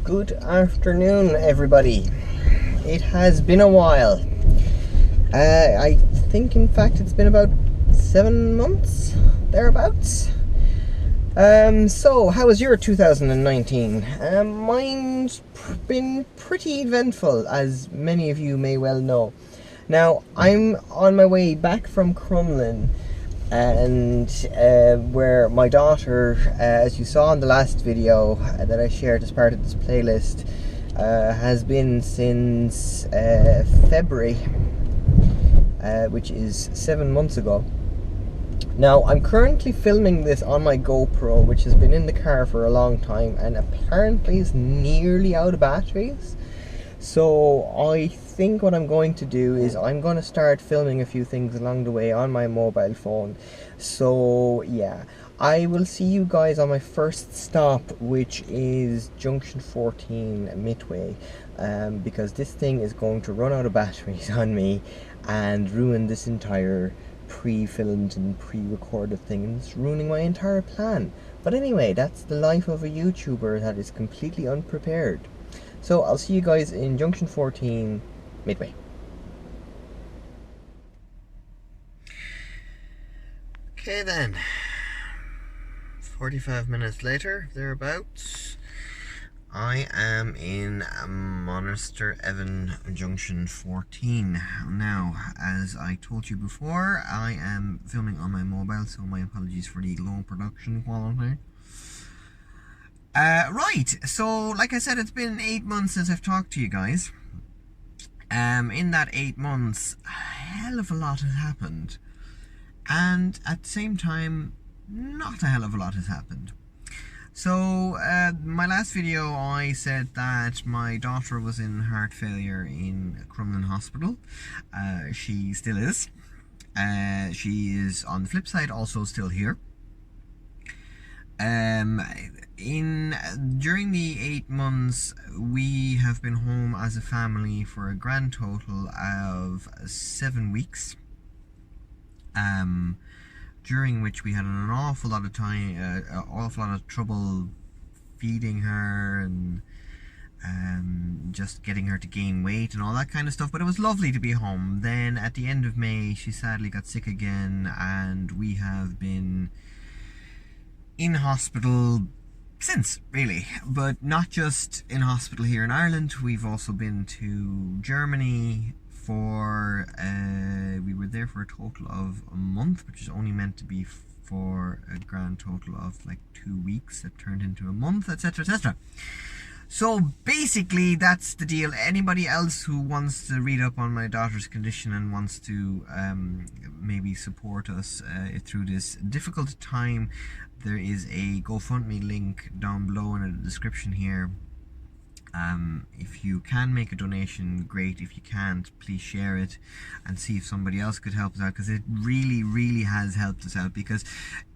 Good afternoon, everybody. It has been a while. I think, in fact, it's been about 7 months, thereabouts. So, how was your 2019? Mine's been pretty eventful, as many of you may well know. Now, I'm on my way back from Crumlin, and where my daughter, as you saw in the last video that I shared as part of this playlist, has been since February, which is 7 months ago. Now, I'm currently filming this on my GoPro, which has been in the car for a long time and apparently is nearly out of batteries. So I think what I'm going to do is I'm going to start filming a few things along the way on my mobile phone. So yeah, I will see you guys on my first stop, which is Junction 14 Midway, because this thing is going to run out of batteries on me and ruin this entire pre-filmed and pre-recorded thing, and it's ruining my entire plan. But anyway, that's the life of a YouTuber that is completely unprepared. So I'll see you guys in Junction 14 Midway. Okay then, 45 minutes later, thereabouts, I am in Monaster Evan Junction 14. Now, as I told you before, I am filming on my mobile, so my apologies for the low production quality. Right, so like I said, it's been 8 months since I've talked to you guys. In that 8 months, a hell of a lot has happened. And at the same time, not a hell of a lot has happened. So, my last video I said that my daughter was in heart failure in Crumlin Hospital. She still is. She is, on the flip side, also still here. During the 8 months, we have been home as a family for a grand total of 7 weeks. During which we had an awful lot of time, awful lot of trouble feeding her and just getting her to gain weight and all that kind of stuff. But it was lovely to be home. Then at the end of May, she sadly got sick again, and we have been in hospital since, really. But not just in hospital here in Ireland, we've also been to Germany for, we were there for a total of a month, which is only meant to be for a grand total of like 2 weeks that turned into a month, etc, etc. So basically that's the deal. Anybody else who wants to read up on my daughter's condition and wants to maybe support us through this difficult time, there is a GoFundMe link down below in the description here. If you can make a donation, great. If you can't, please share it and see if somebody else could help us out, because it really has helped us out. Because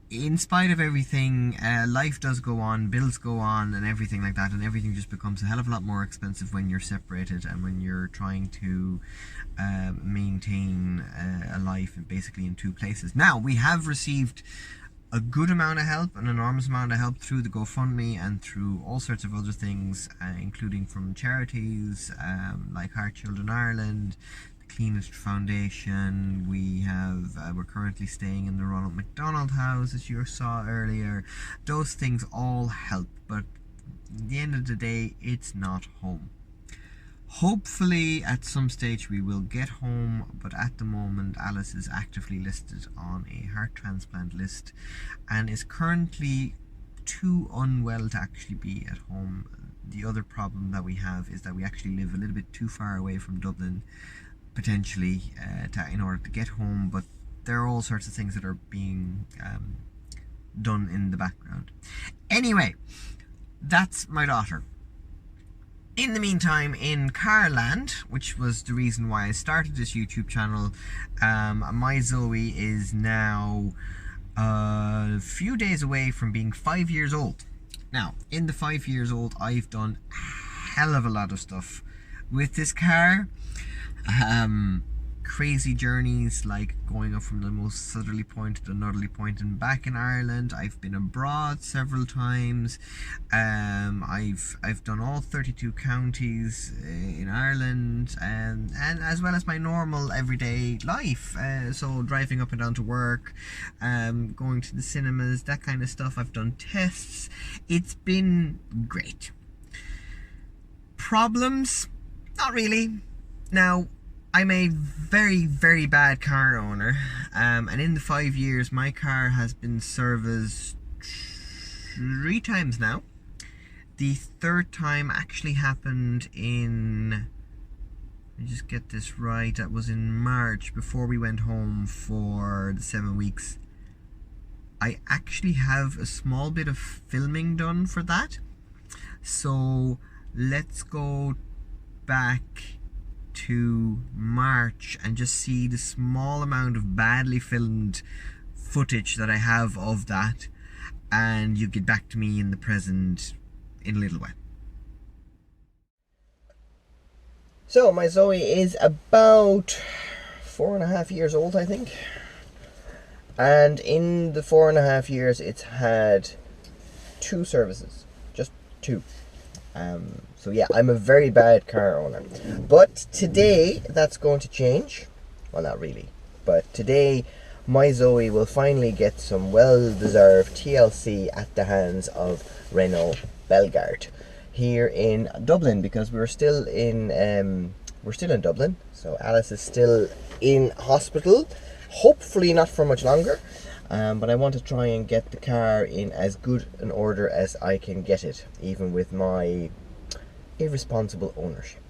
in spite of everything, life does go on, bills go on and everything like that, and everything just becomes a hell of a lot more expensive when you're separated and when you're trying to maintain a life basically in two places. Now, we have received a good amount of help, an enormous amount of help through the GoFundMe and through all sorts of other things, including from charities like Heart Children Ireland, the Cleanest Foundation. We have, we're currently staying in the Ronald McDonald House, as you saw earlier. Those things all help, but at the end of the day, it's not home. Hopefully at some stage we will get home, but at the moment Alice is actively listed on a heart transplant list and is currently too unwell to actually be at home. The other problem that we have is that we actually live a little bit too far away from Dublin, potentially, in order to get home, but there are all sorts of things that are being done in the background. Anyway, that's my daughter. In the meantime, in Carland, which was the reason why I started this YouTube channel, my Zoe is now a few days away from being 5 years old. Now, in the 5 years old, I've done a hell of a lot of stuff with this car. Crazy journeys, like going up from the most southerly point to the northerly point and back in Ireland. I've been abroad several times. I've done all 32 counties in Ireland, and as well as my normal everyday life. So driving up and down to work, going to the cinemas, that kind of stuff. I've done tests. It's been great. Problems? Not really. Now, I'm a very, very bad car owner, and in the 5 years my car has been serviced 3 times now. The third time actually happened in, let me just get this right, that was in March, before we went home for the 7 weeks. I actually have a small bit of filming done for that, so let's go back to March and just see the small amount of badly filmed footage that I have of that, and you get back to me in the present in a little while. So my Zoe is about 4.5 years old, I think, and in the 4.5 years it's had 2 services, just 2. So yeah, I'm a very bad car owner. But today, that's going to change. Well, not really. But today, my Zoe will finally get some well-deserved TLC at the hands of Renault Belgard here in Dublin, because we're still in Dublin. So Alice is still in hospital. Hopefully not for much longer. But I want to try and get the car in as good an order as I can get it, even with my irresponsible ownership.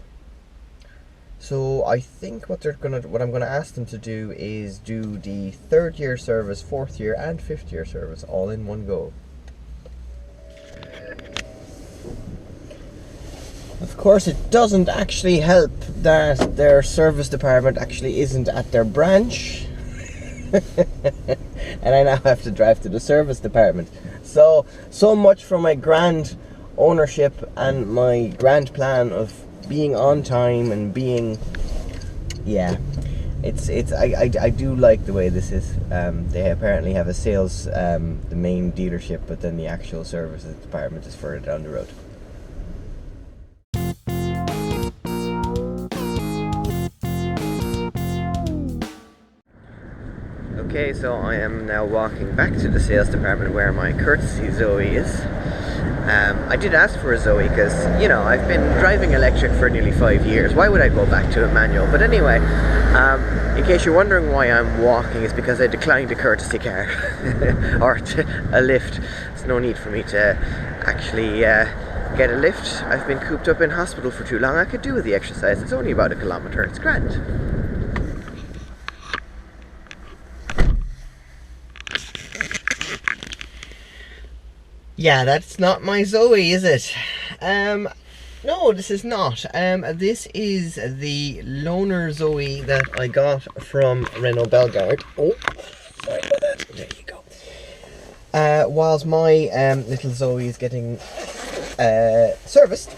So I think what I'm gonna ask them to do is do the 3rd year service, 4th year and 5th year service all in one go. Of course, it doesn't actually help that their service department actually isn't at their branch. And I now have to drive to the service department. So much for my grand ownership and my grand plan of being on time and being, yeah, I do like the way this is. They apparently have a sales, the main dealership, but then the actual services department is further down the road. Okay, so I am now walking back to the sales department where my courtesy Zoe is. I did ask for a Zoe because, you know, I've been driving electric for nearly 5 years. Why would I go back to a manual? But anyway, in case you're wondering why I'm walking, it's because I declined a courtesy car or a lift. There's no need for me to actually get a lift. I've been cooped up in hospital for too long. I could do with the exercise. It's only about 1 kilometre. It's grand. Yeah, that's not my Zoe, is it? No, this is not. This is the loaner Zoe that I got from Renault Belgard. Oh, sorry about that. There you go. Whilst my little Zoe is getting serviced,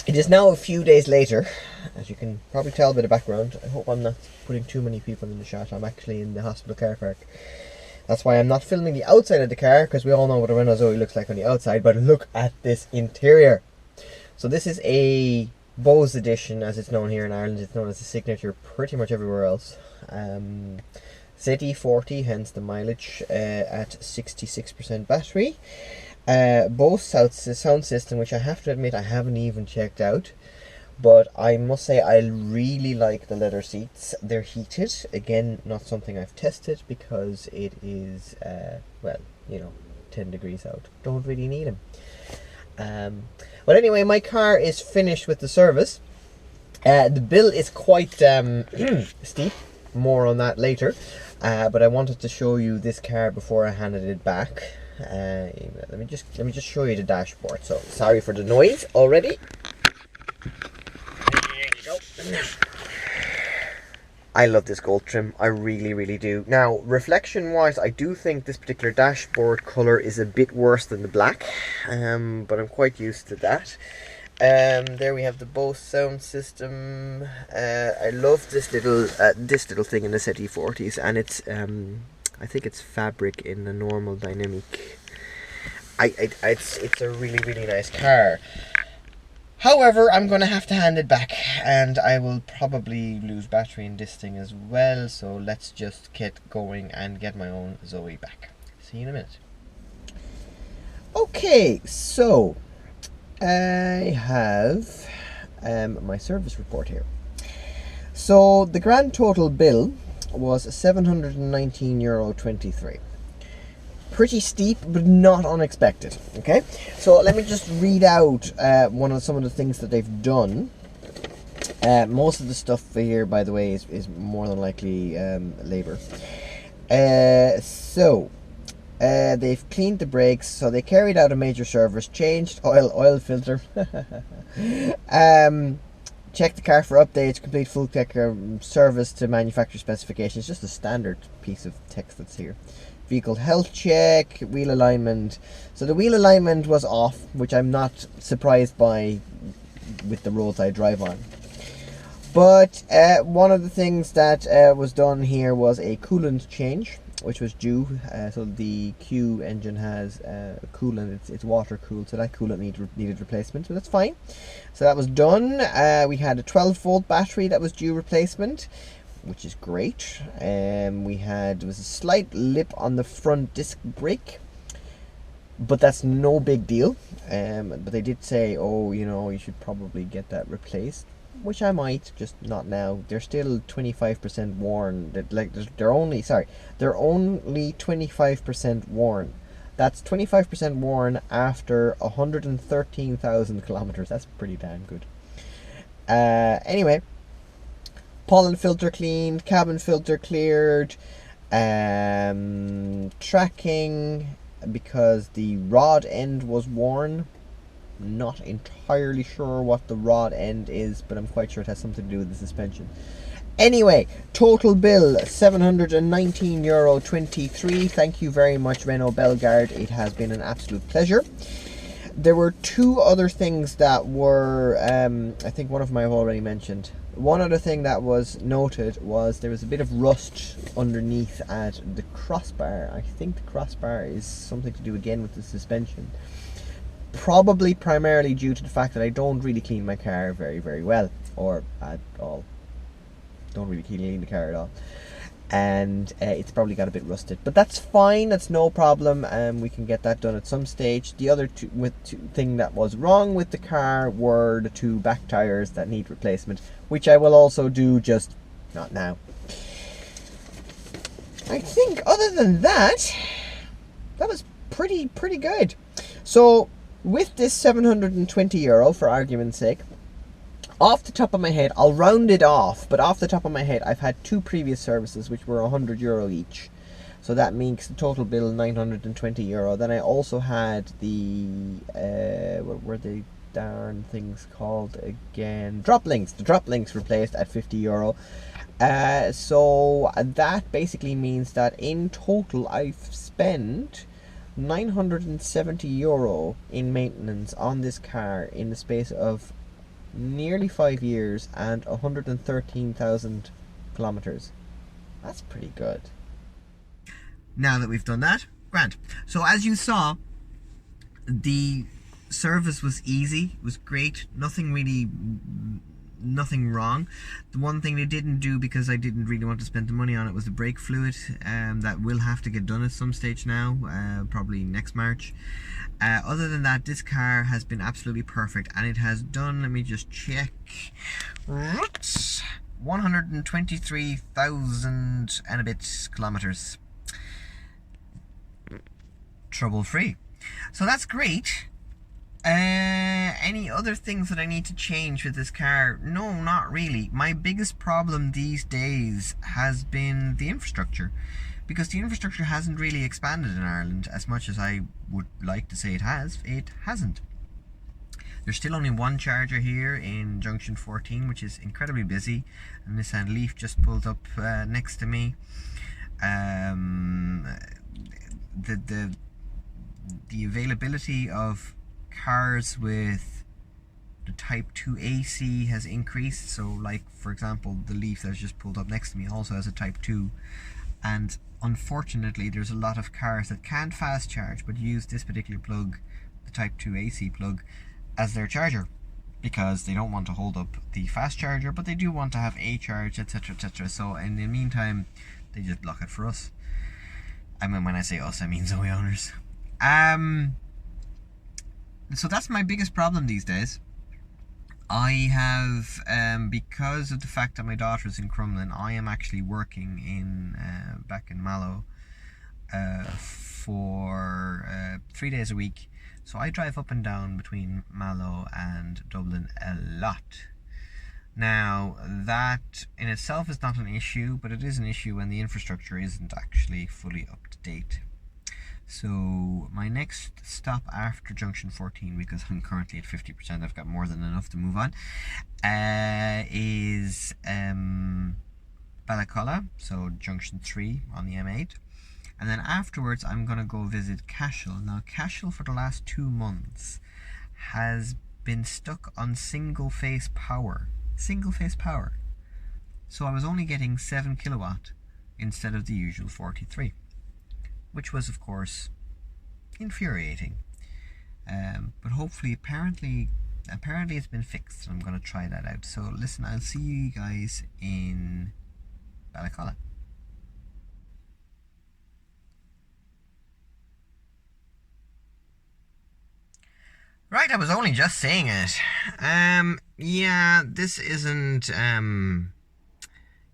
it is now a few days later. As you can probably tell by the background, I hope I'm not putting too many people in the shot. I'm actually in the hospital car park. That's why I'm not filming the outside of the car, because we all know what a Renault Zoe looks like on the outside, but look at this interior. So this is a Bose edition, as it's known here in Ireland. It's known as a Signature pretty much everywhere else. ZE40, hence the mileage, at 66% battery. Bose sound system, which I have to admit I haven't even checked out. But I must say I really like the leather seats. They're heated. Again, not something I've tested because it is, well, 10 degrees out. Don't really need them. But anyway, my car is finished with the service. The bill is quite steep. More on that later. But I wanted to show you this car before I handed it back. Let me just show you the dashboard. So sorry for the noise already. There you go. I love this gold trim. I really, really do. Now, reflection-wise, I do think this particular dashboard colour is a bit worse than the black, but I'm quite used to that. There we have the Bose sound system. I love this little thing in the ZT40s, and it's I think it's fabric in the normal dynamic. It's a really, really nice car. However, I'm going to have to hand it back, and I will probably lose battery in this thing as well, so let's just get going and get my own Zoe back. See you in a minute. Okay, so I have my service report here. So the grand total bill was €719.23. Pretty steep, but not unexpected. Okay, so let me just read out some of the things that they've done. Most of the stuff here, by the way, is more than likely labor. They've cleaned the brakes, so they carried out a major service, changed oil filter, checked the car for updates, complete full tech service to manufacturer specifications. Just a standard piece of text that's here. Vehicle health check, wheel alignment. So the wheel alignment was off, which I'm not surprised by with the roads I drive on. But one of the things that was done here was a coolant change, which was due. So the Q engine has coolant, it's water cooled, so that coolant needed replacement, so that's fine. So that was done. We had a 12-volt battery that was due replacement, which is great. There was a slight lip on the front disc brake, but that's no big deal. But they did say, you should probably get that replaced, which I might, just not now. They're still 25% worn. They're only 25% worn. That's 25% worn after 113,000 kilometers. That's pretty damn good. Anyway, pollen filter cleaned, cabin filter cleared, tracking because the rod end was worn. Not entirely sure what the rod end is, but I'm quite sure it has something to do with the suspension. Anyway, total bill €719.23. Thank you very much, Renault Bellegarde. It has been an absolute pleasure. There were two other things that were, I think one of them I've already mentioned. One other thing that was noted was there was a bit of rust underneath at the crossbar. I think the crossbar is something to do again with the suspension. Probably primarily due to the fact that I don't really clean my car very, very well, or at all. Don't really clean the car at all. And it's probably got a bit rusted, but that's fine, that's no problem. We can get that done at some stage. The other thing that was wrong with the car were the two back tires that need replacement, which I will also do, just not now. I think other than that, that was pretty good. So with this €720, for argument's sake, off the top of my head, I'll round it off, but off the top of my head, I've had two previous services which were €100 each. So that makes the total bill €920. Then I also had the, what were the darn things called again? Drop links. The drop links replaced at €50. So that basically means that in total I've spent €970 in maintenance on this car in the space of nearly 5 years and 113,000 kilometers. That's pretty good. Now that we've done that, grand. So as you saw, the service was easy, was great. Nothing really nothing wrong. The one thing they didn't do, because I didn't really want to spend the money on it, was the brake fluid. That will have to get done at some stage now, probably next March. Other than that, this car has been absolutely perfect, and it has done, let me just check, 123,000 and a bit kilometers trouble free. So that's great. Any other things that I need to change with this car? No, not really. My biggest problem these days has been the infrastructure, because the infrastructure hasn't really expanded in Ireland as much as I would like to say it has. It hasn't. There's still only one charger here in junction 14, which is incredibly busy. A Nissan Leaf just pulled up next to me. The availability of cars with the Type 2 AC has increased. So, like, for example, the Leaf that's just pulled up next to me also has a Type 2. And unfortunately, there's a lot of cars that can't fast charge but use this particular plug, the Type 2 AC plug, as their charger, because they don't want to hold up the fast charger, but they do want to have a charge, etc, etc. So in the meantime, they just block it for us. I mean, when I say us, I mean Zoe owners. So that's my biggest problem these days. I have, because of the fact that my daughter's in Crumlin, I am actually working in back in Mallow for 3 days a week. So I drive up and down between Mallow and Dublin a lot. Now, that in itself is not an issue, but it is an issue when the infrastructure isn't actually fully up to date. So my next stop after junction 14, because I'm currently at 50%, I've got more than enough to move on, is Balacolla, so junction 3 on the M8. And then afterwards I'm going to go visit Cashel. Now Cashel for the last 2 months has been stuck on single phase power. So I was only getting 7 kilowatt instead of the usual 43. Which was, of course, infuriating. But hopefully, apparently it's been fixed, and I'm going to try that out. So listen, I'll see you guys in Balacolla. Right, I was only just saying it. Yeah, this isn't,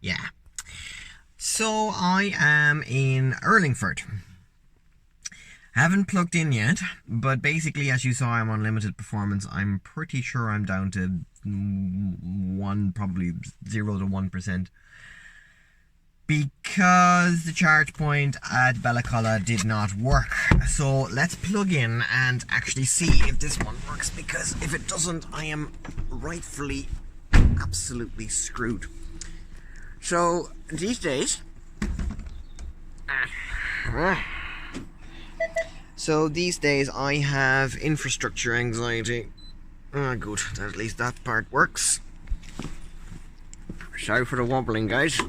yeah. So I am in Urlingford. Haven't plugged in yet, but basically, as you saw, I'm on limited performance. I'm pretty sure I'm down to probably 0 to 1%. Because the charge point at Balacolla did not work. So let's plug in and actually see if this one works, because if it doesn't, I am rightfully absolutely screwed. So these days, I have infrastructure anxiety. Oh, good, at least that part works. Sorry for the wobbling, guys.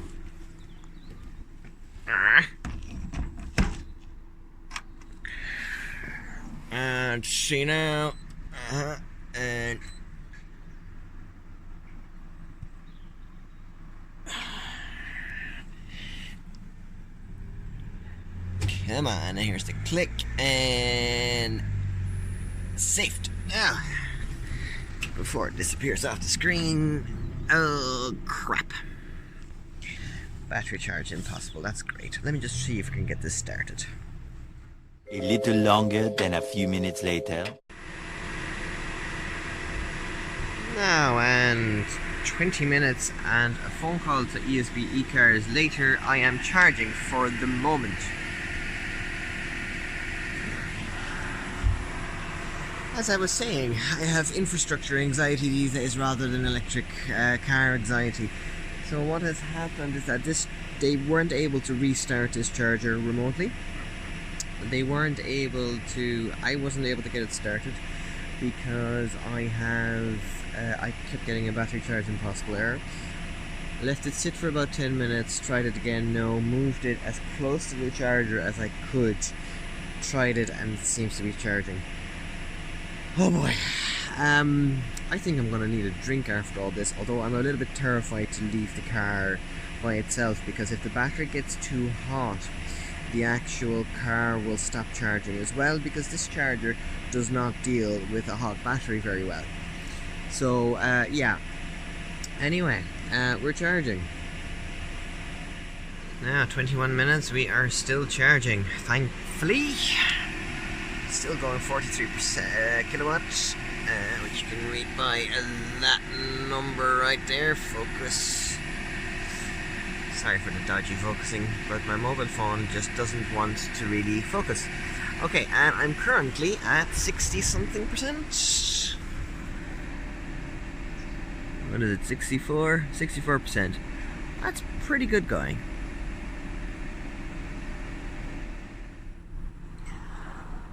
And see now, and come on, here's the click and saved. Now, before it disappears off the screen. Oh crap. Battery charge impossible, that's great. Let me just see if I can get this started. A little longer than a few minutes later. Now, and 20 minutes and a phone call to ESB eCars later, I am charging for the moment. As I was saying, I have infrastructure anxiety these days rather than electric car anxiety. So what has happened is that they weren't able to restart this charger remotely. I wasn't able to get it started because I kept getting a battery charge impossible error. Left it sit for about 10 minutes, tried it again, no, moved it as close to the charger as I could, tried it, and it seems to be charging. Oh boy. I think I'm going to need a drink after all this, although I'm a little bit terrified to leave the car by itself, because if the battery gets too hot, the actual car will stop charging as well, because this charger does not deal with a hot battery very well. So yeah, anyway, we're charging now. 21 minutes, we are still charging, thankfully. Still going 43% kilowatts, which you can read by that number right there. Focus. Sorry for the dodgy focusing, but my mobile phone just doesn't want to really focus. Okay, and I'm currently at 60 something percent. What is it, 64? 64%. That's pretty good going.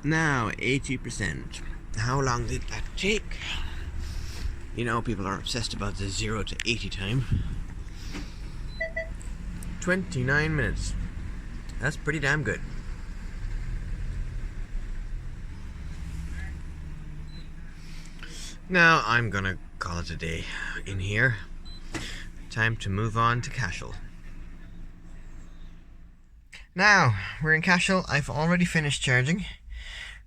Now, 80%. How long did that take? You know, people are obsessed about the 0 to 80 time. 29 minutes. That's pretty damn good. Now, I'm gonna call it a day in here. Time to move on to Cashel. Now, we're in Cashel. I've already finished charging.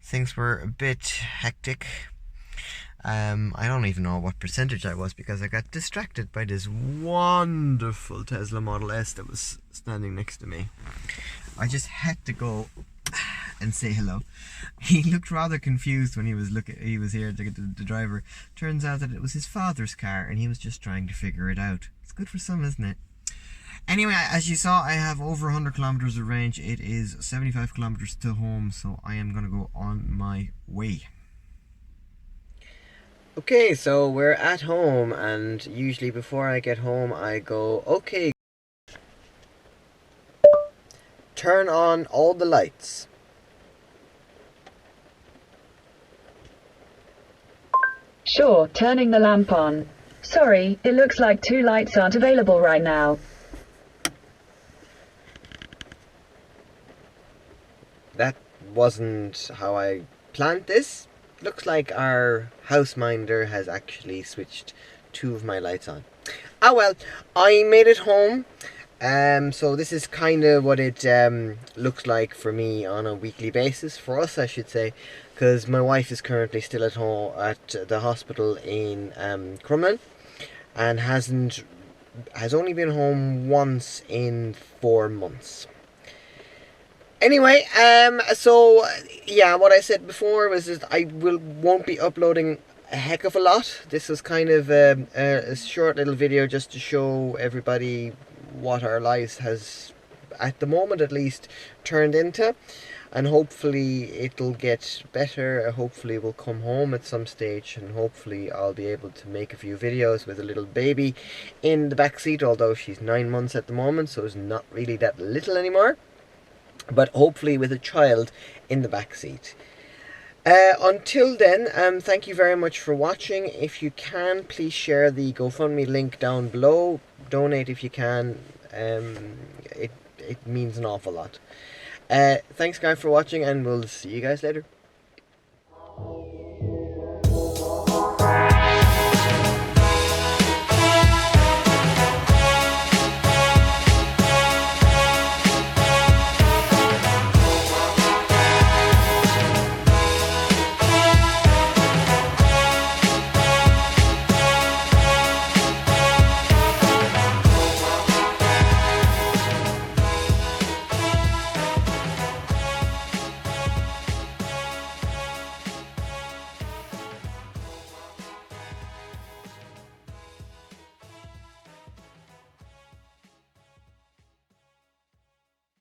Things were a bit hectic. I don't even know what percentage I was, because I got distracted by this wonderful Tesla Model S that was standing next to me. I just had to go and say hello. He looked rather confused when he was here, the driver. Turns out that it was his father's car, and he was just trying to figure it out. It's good for some, isn't it? Anyway, as you saw, I have over 100 kilometers of range. It is 75 kilometers to home, so I am going to go on my way. Okay, so we're at home, and usually before I get home, I go, okay, turn on all the lights. Sure, turning the lamp on. Sorry, it looks like 2 lights aren't available right now. That wasn't how I planned this. Looks like our house minder has actually switched 2 of my lights on. Ah well, I made it home. So this is kind of what it looks like for me on a weekly basis, for us I should say, because my wife is currently still at home at the hospital in Crumlin, and has only been home once in 4 months. Anyway, so yeah, what I said before was that I won't be uploading a heck of a lot. This was kind of a short little video just to show everybody what our lives has, at the moment at least, turned into, and hopefully it'll get better. Hopefully we'll come home at some stage, and hopefully I'll be able to make a few videos with a little baby in the back seat, although she's 9 months at the moment, so it's not really that little anymore. But hopefully with a child in the back seat. Until then, thank you very much for watching. If you can, please share the GoFundMe link down below. Donate if you can. It means an awful lot. Thanks guys for watching, and we'll see you guys later.